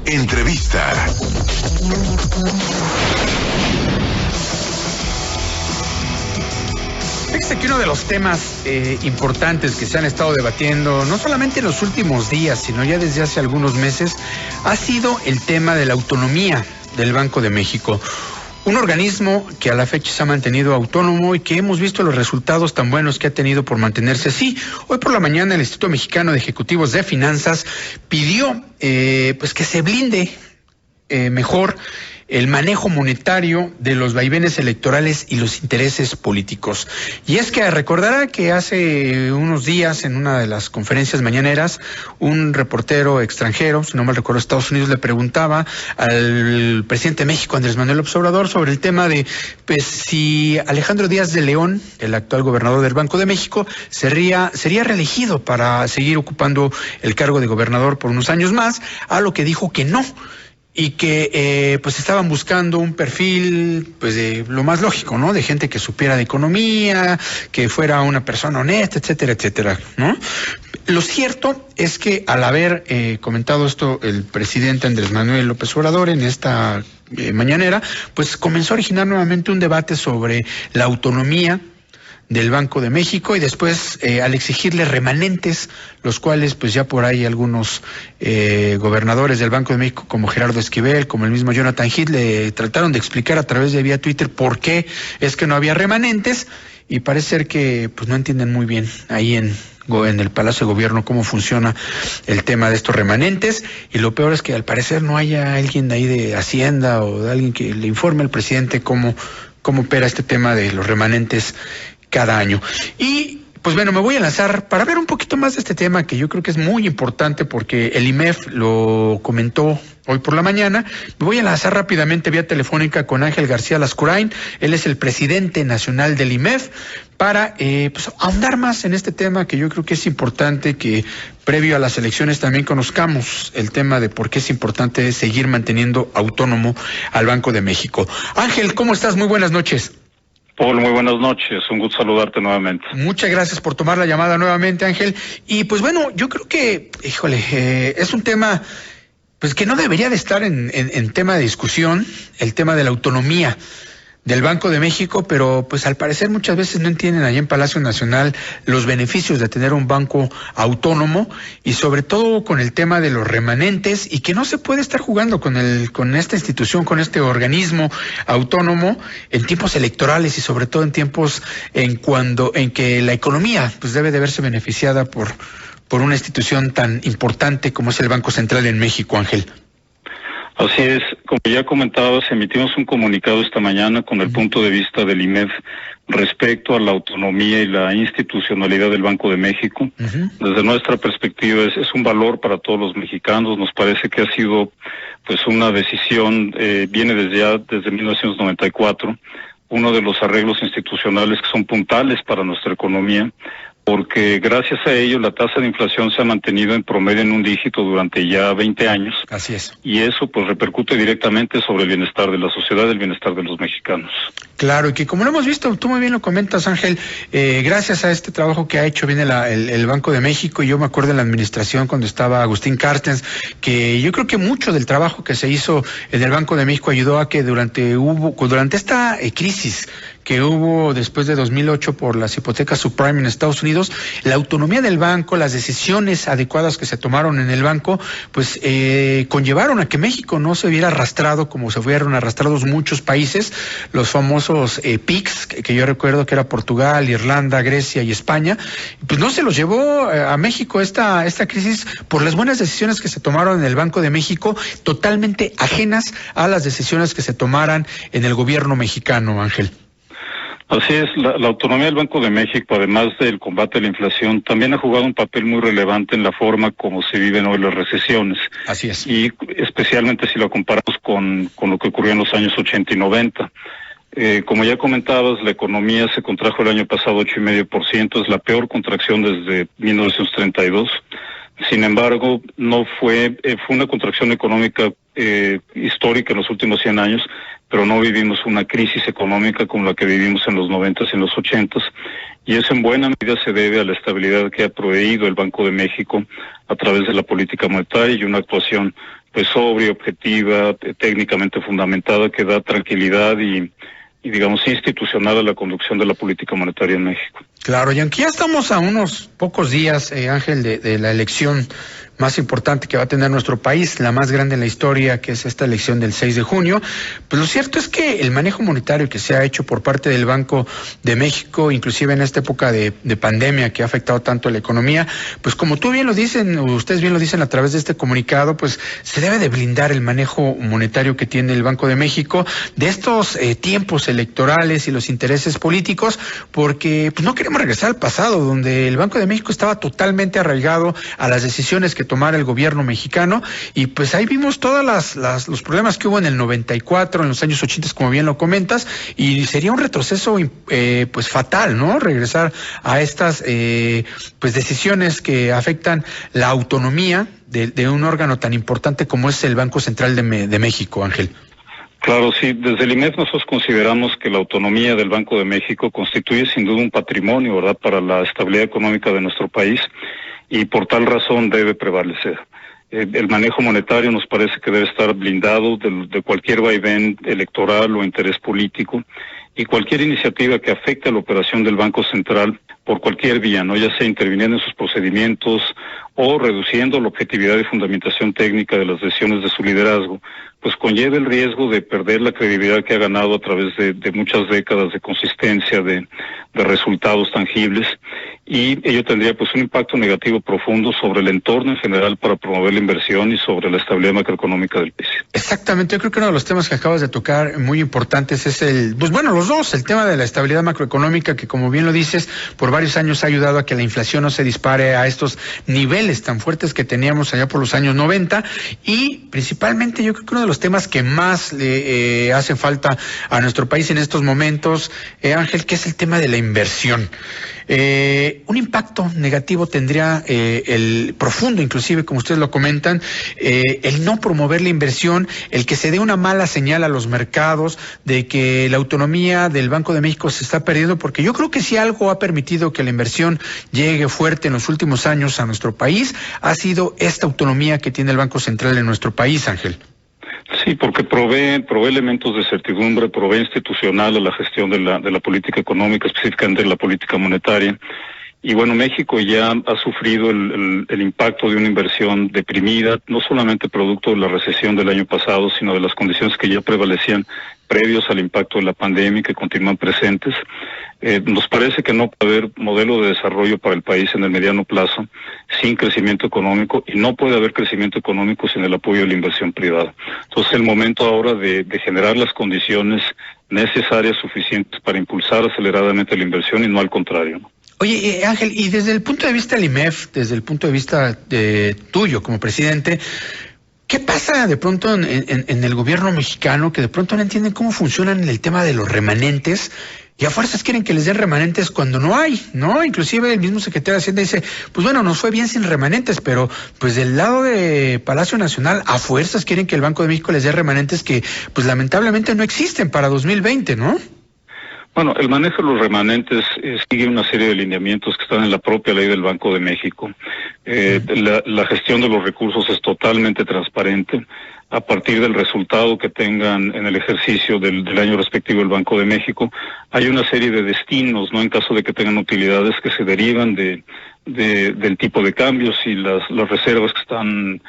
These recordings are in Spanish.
Entrevista. Fíjese que uno de los temas importantes que se han estado debatiendo, no solamente en los últimos días, sino ya desde hace algunos meses, ha sido el tema de la autonomía del Banco de México. Un organismo que a la fecha se ha mantenido autónomo y que hemos visto los resultados tan buenos que ha tenido por mantenerse así. Hoy por la mañana el Instituto Mexicano de Ejecutivos de Finanzas pidió pues que se blinde mejor el manejo monetario de los vaivenes electorales y los intereses políticos. Y es que recordará que hace unos días, en una de las conferencias mañaneras, un reportero extranjero, si no mal recuerdo, Estados Unidos, le preguntaba al presidente de México, Andrés Manuel López Obrador, sobre el tema de pues si Alejandro Díaz de León, el actual gobernador del Banco de México, sería reelegido para seguir ocupando el cargo de gobernador por unos años más, a lo que dijo que no. Y que pues estaban buscando un perfil pues de lo más lógico, ¿no? De gente que supiera de economía, que fuera una persona honesta, etcétera, etcétera, ¿no? Lo cierto es que al haber comentado esto el presidente Andrés Manuel López Obrador en esta mañanera, pues comenzó a originar nuevamente un debate sobre la autonomía del Banco de México y después al exigirle remanentes, los cuales pues ya por ahí algunos gobernadores del Banco de México como Gerardo Esquivel, como el mismo Jonathan Heath, le trataron de explicar a través de vía Twitter por qué es que no había remanentes y parece ser que pues no entienden muy bien ahí en el Palacio de Gobierno cómo funciona el tema de estos remanentes, y lo peor es que al parecer no haya alguien de ahí de Hacienda o de alguien que le informe al presidente cómo opera este tema de los remanentes cada año. Y pues bueno, me voy a lanzar para ver un poquito más de este tema que yo creo que es muy importante porque el IMEF lo comentó hoy por la mañana. Me voy a lanzar rápidamente vía telefónica con Ángel García Lascurain. Él es el presidente nacional del IMEF para pues ahondar más en este tema que yo creo que es importante que previo a las elecciones también conozcamos el tema de por qué es importante seguir manteniendo autónomo al Banco de México. Ángel, ¿cómo estás? Muy buenas noches. Paul, muy buenas noches, un gusto saludarte nuevamente. Muchas gracias por tomar la llamada nuevamente, Ángel. Y pues bueno, yo creo que, es un tema pues que no debería de estar en tema de discusión, el tema de la autonomía del Banco de México, pero pues al parecer muchas veces no entienden allá en Palacio Nacional los beneficios de tener un banco autónomo y sobre todo con el tema de los remanentes y que no se puede estar jugando con esta institución, con este organismo autónomo en tiempos electorales y sobre todo en tiempos en que la economía pues debe de verse beneficiada por una institución tan importante como es el Banco Central en México, Ángel. Así es, como ya comentabas, emitimos un comunicado esta mañana con el punto de vista del IMEF respecto a la autonomía y la institucionalidad del Banco de México. Desde nuestra perspectiva es un valor para todos los mexicanos. Nos parece que ha sido pues una decisión, viene desde 1994, uno de los arreglos institucionales que son puntales para nuestra economía, porque gracias a ello la tasa de inflación se ha mantenido en promedio en un dígito durante ya 20 años. Así es. Y eso pues repercute directamente sobre el bienestar de la sociedad, el bienestar de los mexicanos. Claro, y que como lo hemos visto, tú muy bien lo comentas, Ángel, gracias a este trabajo que ha hecho bien el Banco de México, y yo me acuerdo en la administración cuando estaba Agustín Carstens, que yo creo que mucho del trabajo que se hizo en el Banco de México ayudó a que durante esta crisis que hubo después de 2008 por las hipotecas subprime en Estados Unidos, la autonomía del banco, las decisiones adecuadas que se tomaron en el banco, pues conllevaron a que México no se viera arrastrado como se fueron arrastrados muchos países, los famosos PICs, que yo recuerdo que era Portugal, Irlanda, Grecia y España, pues no se los llevó a México esta crisis por las buenas decisiones que se tomaron en el Banco de México, totalmente ajenas a las decisiones que se tomaran en el gobierno mexicano, Ángel. Así es, la autonomía del Banco de México, además del combate a la inflación, también ha jugado un papel muy relevante en la forma como se viven hoy las recesiones. Así es. Y especialmente si lo comparamos con lo que ocurrió en los años 80 y 90. Como ya comentabas, la economía se contrajo el año pasado 8,5%, es la peor contracción desde 1932. Sin embargo, fue una contracción económica histórica en los últimos 100 años, pero no vivimos una crisis económica como la que vivimos en los 90s y en los 80s, y eso en buena medida se debe a la estabilidad que ha proveído el Banco de México a través de la política monetaria y una actuación pues sobria, objetiva, técnicamente fundamentada, que da tranquilidad y digamos institucional a la conducción de la política monetaria en México. Claro, y aunque ya estamos a unos pocos días, Ángel, de la elección más importante que va a tener nuestro país, la más grande en la historia, que es esta elección del 6 de junio, pues lo cierto es que el manejo monetario que se ha hecho por parte del Banco de México, inclusive en esta época de pandemia que ha afectado tanto a la economía, pues como ustedes bien lo dicen a través de este comunicado, pues se debe de blindar el manejo monetario que tiene el Banco de México de estos tiempos electorales y los intereses políticos, porque pues no queremos regresar al pasado, donde el Banco de México estaba totalmente arraigado a las decisiones que tomara el gobierno mexicano, y pues ahí vimos todos los problemas que hubo en el 94, en los años 80, como bien lo comentas, y sería un retroceso pues fatal, ¿no? Regresar a estas pues decisiones que afectan la autonomía de un órgano tan importante como es el Banco Central de México, Ángel. Claro, sí. Desde el IMEF nosotros consideramos que la autonomía del Banco de México constituye sin duda un patrimonio, ¿verdad?, para la estabilidad económica de nuestro país, y por tal razón debe prevalecer. El manejo monetario nos parece que debe estar blindado de cualquier vaivén electoral o interés político, y cualquier iniciativa que afecte a la operación del Banco Central por cualquier vía, ¿no?, ya sea interviniendo en sus procedimientos o reduciendo la objetividad y fundamentación técnica de las decisiones de su liderazgo, pues conlleva el riesgo de perder la credibilidad que ha ganado a través de muchas décadas de consistencia, de resultados tangibles, y ello tendría pues un impacto negativo profundo sobre el entorno en general para promover la inversión y sobre la estabilidad macroeconómica del país. Exactamente, yo creo que uno de los temas que acabas de tocar muy importantes es los dos, el tema de la estabilidad macroeconómica, que como bien lo dices, por varios años ha ayudado a que la inflación no se dispare a estos niveles tan fuertes que teníamos allá por los años 90, y principalmente yo creo que uno de los temas que más le hace falta a nuestro país en estos momentos, Ángel, que es el tema de la inversión. Un impacto negativo tendría el profundo, inclusive como ustedes lo comentan, el no promover la inversión, el que se dé una mala señal a los mercados de que la autonomía del Banco de México se está perdiendo, porque yo creo que si algo ha permitido que la inversión llegue fuerte en los últimos años a nuestro país, ha sido esta autonomía que tiene el Banco Central en nuestro país, Ángel. Sí, porque provee elementos de certidumbre, provee institucional a la gestión de la política económica, específicamente de la política monetaria. Y bueno, México ya ha sufrido el impacto de una inversión deprimida, no solamente producto de la recesión del año pasado, sino de las condiciones que ya prevalecían previos al impacto de la pandemia y que continúan presentes. Nos parece que no puede haber modelo de desarrollo para el país en el mediano plazo sin crecimiento económico, y no puede haber crecimiento económico sin el apoyo de la inversión privada. Entonces, es el momento ahora de generar las condiciones necesarias, suficientes para impulsar aceleradamente la inversión y no al contrario, ¿no? Oye, Ángel, y desde el punto de vista del IMEF, desde el punto de vista tuyo como presidente, ¿qué pasa de pronto en el gobierno mexicano, que de pronto no entienden cómo funcionan en el tema de los remanentes? Y a fuerzas quieren que les den remanentes cuando no hay, ¿no? Inclusive el mismo secretario de Hacienda dice, pues bueno, nos fue bien sin remanentes, pero pues del lado de Palacio Nacional, a fuerzas quieren que el Banco de México les dé remanentes que pues lamentablemente no existen para 2020, ¿no? Bueno, el manejo de los remanentes sigue una serie de lineamientos que están en la propia ley del Banco de México. La gestión de los recursos es totalmente transparente. A partir del resultado que tengan en el ejercicio del año respectivo el Banco de México, hay una serie de destinos, ¿no?, en caso de que tengan utilidades que se derivan del tipo de cambios y las reservas que están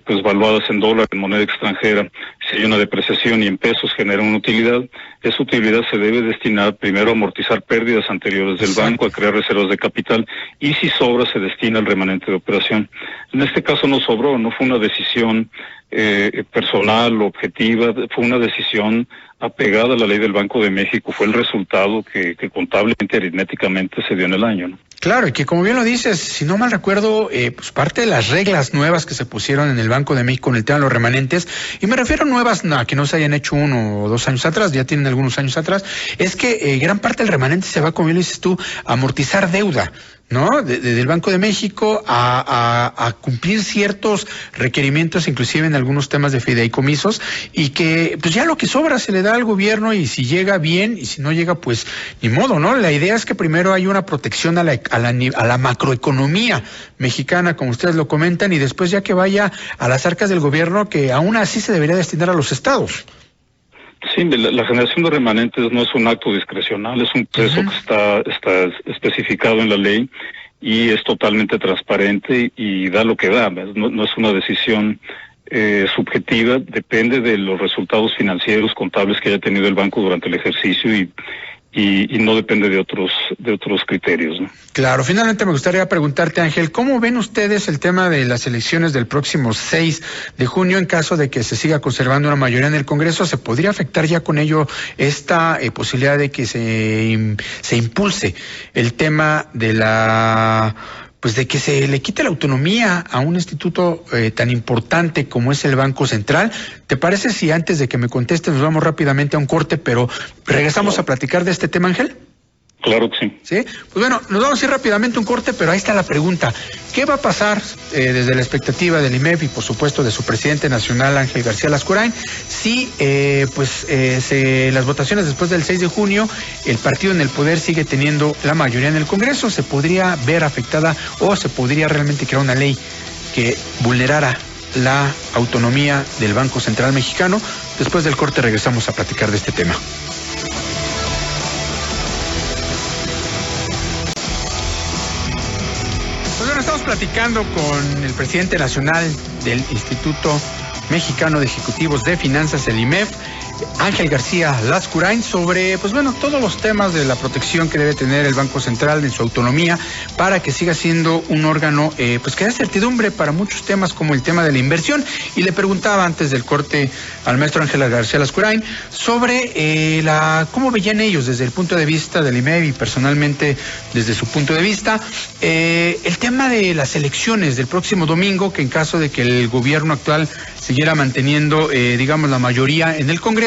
pues valuadas en dólar, en moneda extranjera. Si hay una depreciación y en pesos genera una utilidad, esa utilidad se debe destinar primero a amortizar pérdidas anteriores del banco, a crear reservas de capital, y si sobra se destina al remanente de operación. En este caso no sobró, no fue una decisión personal o objetiva, fue una decisión apegada a la ley del Banco de México, fue el resultado que contablemente, aritméticamente se dio en el año, ¿no? Claro, y que como bien lo dices, si no mal recuerdo, pues parte de las reglas nuevas que se pusieron en el Banco de México en el tema de los remanentes, y me refiero a nuevas que no se hayan hecho 1 o 2 años atrás, ya tienen algunos años atrás, es que gran parte del remanente se va, como bien dices tú, a amortizar deuda. ¿no? Del Banco de México a cumplir ciertos requerimientos, inclusive en algunos temas de fideicomisos, y que pues ya lo que sobra se le da al gobierno, y si llega bien, y si no llega, pues ni modo, ¿no? La idea es que primero hay una protección a la macroeconomía mexicana, como ustedes lo comentan, y después ya que vaya a las arcas del gobierno, que aún así se debería destinar a los estados. Sí, la generación de remanentes no es un acto discrecional, es un peso que está especificado en la ley y es totalmente transparente y da lo que da. No es una decisión subjetiva, depende de los resultados financieros, contables que haya tenido el banco durante el ejercicio y no depende de otros criterios, ¿no? Claro, finalmente me gustaría preguntarte, Ángel, ¿cómo ven ustedes el tema de las elecciones del próximo 6 de junio en caso de que se siga conservando una mayoría en el Congreso? ¿Se podría afectar ya con ello esta posibilidad de que se impulse el tema de de que se le quite la autonomía a un instituto tan importante como es el Banco Central? ¿Te parece si antes de que me contestes nos vamos rápidamente a un corte, pero regresamos a platicar de este tema, Ángel? Claro que sí. ¿Sí? Pues bueno, nos vamos a ir rápidamente a un corte, pero ahí está la pregunta. ¿Qué va a pasar desde la expectativa del IMEF y por supuesto de su presidente nacional, Ángel García Lascurain, si las votaciones después del 6 de junio, el partido en el poder sigue teniendo la mayoría en el Congreso? ¿Se podría ver afectada o se podría realmente crear una ley que vulnerara la autonomía del Banco Central Mexicano? Después del corte regresamos a platicar de este tema. Estamos platicando con el presidente nacional del Instituto Mexicano de Ejecutivos de Finanzas, el IMEF, Ángel García Lascurain, sobre todos los temas de la protección que debe tener el Banco Central en su autonomía para que siga siendo un órgano que dé certidumbre para muchos temas como el tema de la inversión. Y le preguntaba antes del corte al maestro Ángel García Lascurain sobre cómo veían ellos desde el punto de vista del IMEF y personalmente desde su punto de vista el tema de las elecciones del próximo domingo, que en caso de que el gobierno actual siguiera manteniendo la mayoría en el Congreso,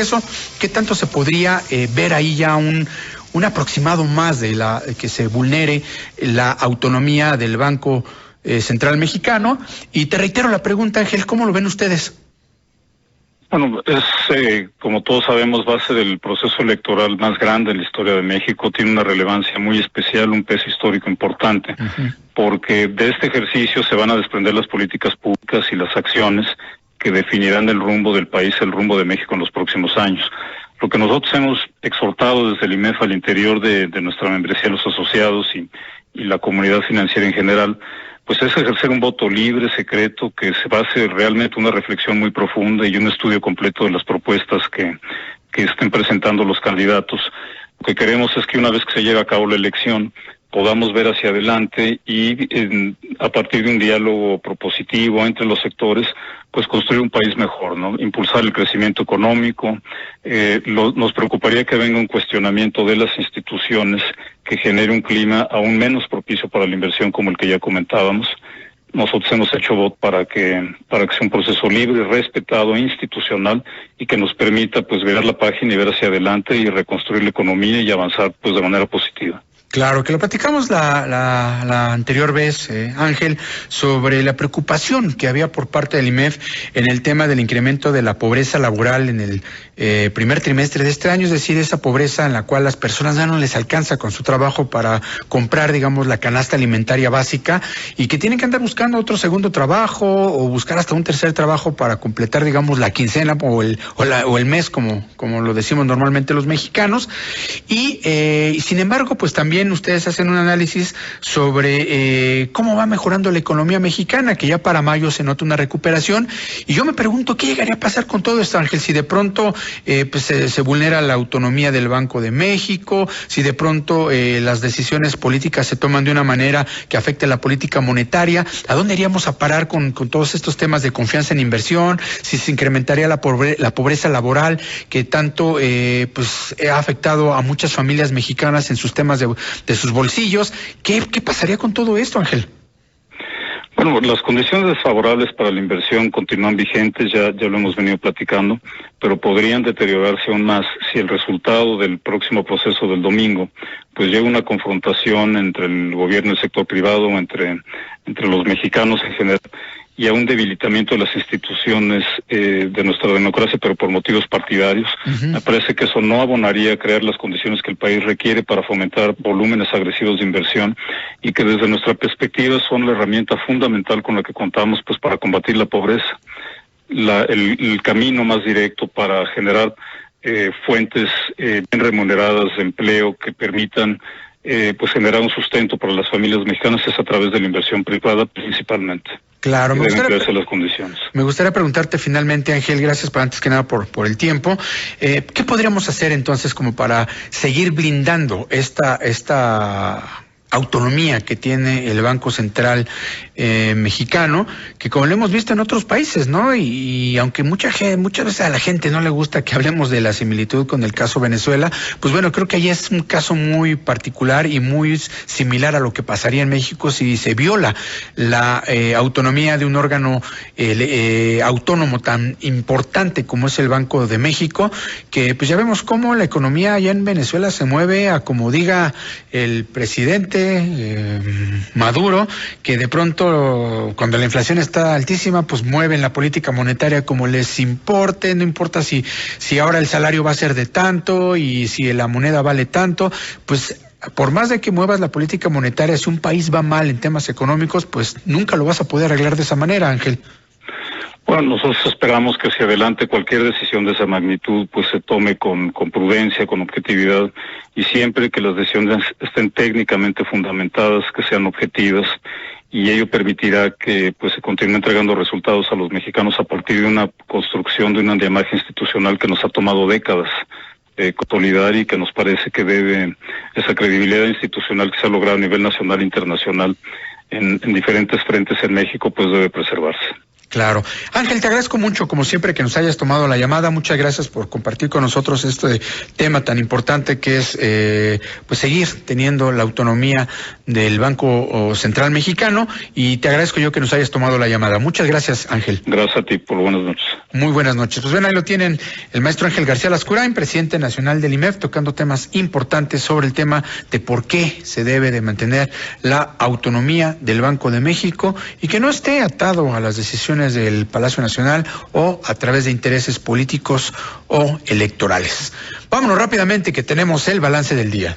¿qué tanto se podría ver ahí ya un aproximado más de que se vulnere la autonomía del Banco Central Mexicano? Y te reitero la pregunta, Ángel, ¿cómo lo ven ustedes? Bueno, es, como todos sabemos, base del proceso electoral más grande en la historia de México. Tiene una relevancia muy especial, un peso histórico importante, porque de este ejercicio se van a desprender las políticas públicas y las acciones que definirán el rumbo del país, el rumbo de México en los próximos años. Lo que nosotros hemos exhortado desde el IMEF al interior de nuestra membresía, los asociados y la comunidad financiera en general, pues es ejercer un voto libre, secreto, que se base realmente una reflexión muy profunda y un estudio completo de las propuestas que estén presentando los candidatos. Lo que queremos es que una vez que se lleve a cabo la elección, podamos ver hacia adelante y a partir de un diálogo propositivo entre los sectores, pues construir un país mejor, ¿no? Impulsar el crecimiento económico. Nos preocuparía que venga un cuestionamiento de las instituciones que genere un clima aún menos propicio para la inversión como el que ya comentábamos. Nosotros hemos hecho voto para que sea un proceso libre, respetado, institucional y que nos permita pues ver la página y ver hacia adelante y reconstruir la economía y avanzar pues de manera positiva. Claro, que lo platicamos la anterior vez, Ángel, sobre la preocupación que había por parte del IMEF en el tema del incremento de la pobreza laboral en el primer trimestre de este año, es decir, esa pobreza en la cual las personas ya no les alcanza con su trabajo para comprar, la canasta alimentaria básica y que tienen que andar buscando otro segundo trabajo o buscar hasta un tercer trabajo para completar, la quincena o el mes, como lo decimos normalmente los mexicanos. Y sin embargo, pues también ustedes hacen un análisis sobre cómo va mejorando la economía mexicana, que ya para mayo se nota una recuperación, y yo me pregunto qué llegaría a pasar con todo esto, Ángel, si de pronto se vulnera la autonomía del Banco de México, si de pronto las decisiones políticas se toman de una manera que afecte a la política monetaria. ¿A dónde iríamos a parar con todos estos temas de confianza en inversión? Si se incrementaría la pobreza laboral que tanto ha afectado a muchas familias mexicanas en sus temas de sus bolsillos. ¿Qué pasaría con todo esto, Ángel? Bueno, las condiciones desfavorables para la inversión continúan vigentes, ya lo hemos venido platicando, pero podrían deteriorarse aún más si el resultado del próximo proceso del domingo pues llega una confrontación entre el gobierno y el sector privado, entre los mexicanos en general, y a un debilitamiento de las instituciones de nuestra democracia, pero por motivos partidarios. Me parece que eso no abonaría a crear las condiciones que el país requiere para fomentar volúmenes agresivos de inversión, y que desde nuestra perspectiva son la herramienta fundamental con la que contamos pues para combatir la pobreza, el camino más directo para generar fuentes bien remuneradas de empleo que permitan pues generar un sustento para las familias mexicanas es a través de la inversión privada principalmente. Claro, me gustaría preguntarte finalmente, Ángel, gracias antes que nada por el tiempo. ¿Qué podríamos hacer entonces como para seguir blindando esta autonomía que tiene el Banco Central mexicano, que como lo hemos visto en otros países, ¿no? Y aunque muchas veces a la gente no le gusta que hablemos de la similitud con el caso Venezuela, pues bueno, creo que ahí es un caso muy particular y muy similar a lo que pasaría en México si se viola la autonomía de un órgano autónomo tan importante como es el Banco de México, que pues ya vemos cómo la economía allá en Venezuela se mueve a como diga el presidente Maduro, que de pronto cuando la inflación está altísima, pues mueven la política monetaria como les importe, no importa si ahora el salario va a ser de tanto y si la moneda vale tanto, pues por más de que muevas la política monetaria, si un país va mal en temas económicos, pues nunca lo vas a poder arreglar de esa manera, Ángel. Bueno, nosotros esperamos que hacia adelante cualquier decisión de esa magnitud pues se tome con prudencia, con objetividad, y siempre que las decisiones estén técnicamente fundamentadas, que sean objetivas, y ello permitirá que pues se continúe entregando resultados a los mexicanos a partir de una construcción de un andamiaje institucional que nos ha tomado décadas consolidar, y que nos parece que debe esa credibilidad institucional que se ha logrado a nivel nacional e internacional en diferentes frentes en México, pues debe preservarse. Claro. Ángel, te agradezco mucho, como siempre, que nos hayas tomado la llamada. Muchas gracias por compartir con nosotros este tema tan importante que es pues seguir teniendo la autonomía del Banco Central Mexicano, y te agradezco yo que nos hayas tomado la llamada. Muchas gracias, Ángel. Gracias a ti, por buenas noches. Muy buenas noches. Pues bueno, ahí lo tienen el maestro Ángel García Lascurain, presidente nacional del IMEF, tocando temas importantes sobre el tema de por qué se debe de mantener la autonomía del Banco de México y que no esté atado a las decisiones del Palacio Nacional o a través de intereses políticos o electorales. Vámonos rápidamente que tenemos el balance del día.